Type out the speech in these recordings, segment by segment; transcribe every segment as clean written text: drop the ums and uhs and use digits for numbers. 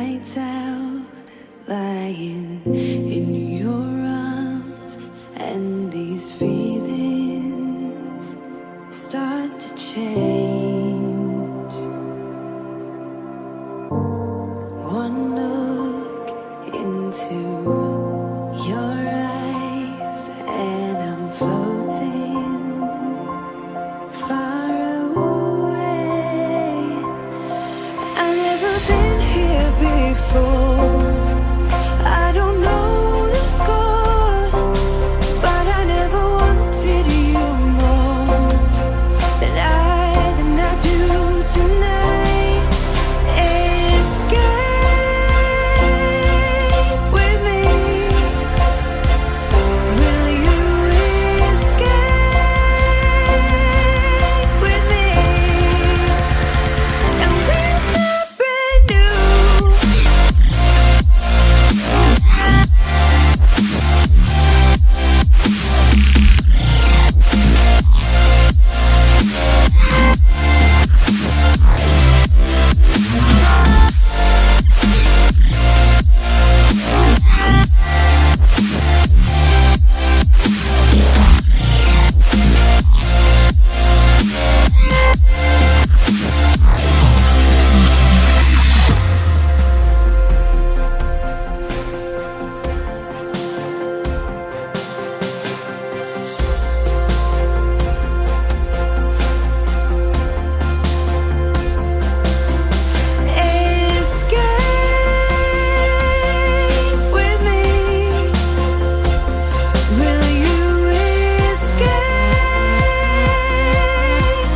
nights out, lying in your arms, and these feelings start to change. One look into your eyes, and I'm floating far away. I've never been here before. I don't know the score, but I never wanted you more than I do tonight. Escape with me. Will you escape with me? And we'll start brand new. Escape with me. Will you escape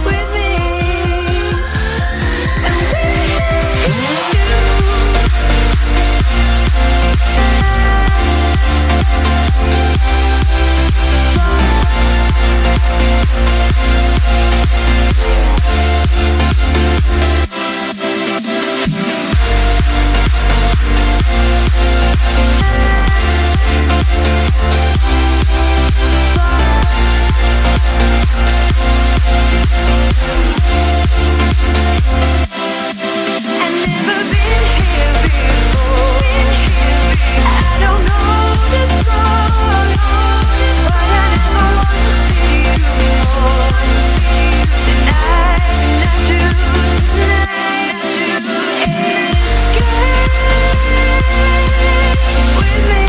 with me? And I've never been here before. I don't know the score, but I never wanted you more than I do tonight. Escape with me.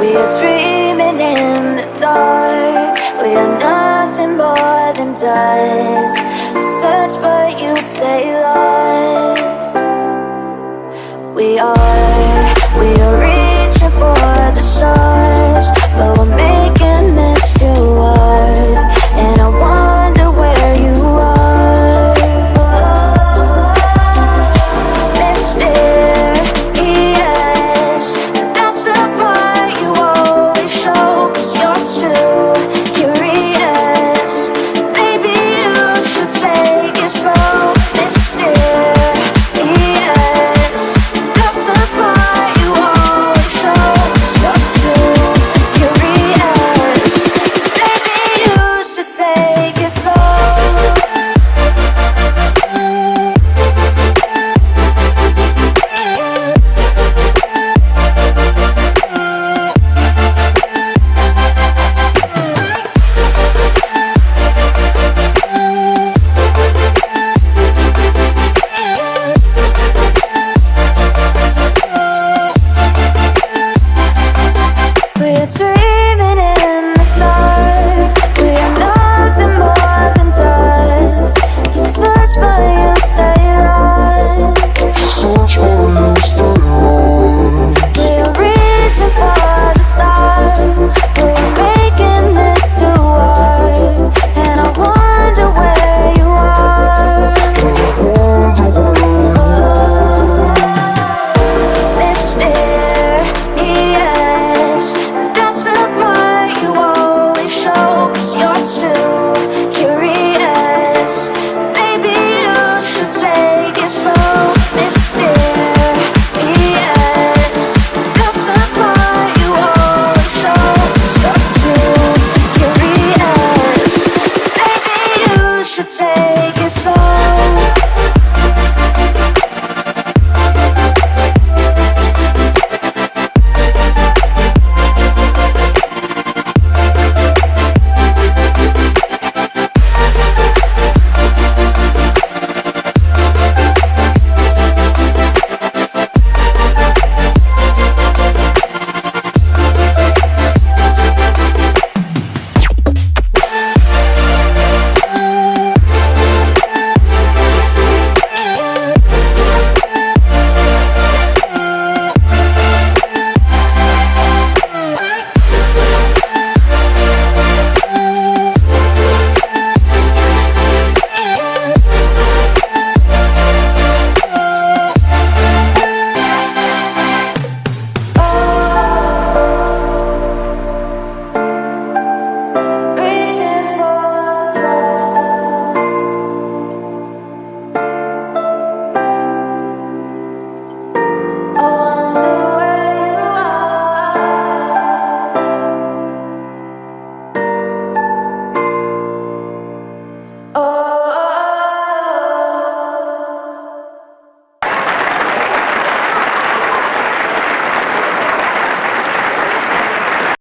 We are dreaming in the dark. We are nothing more than dust. Search but you stay lost. We are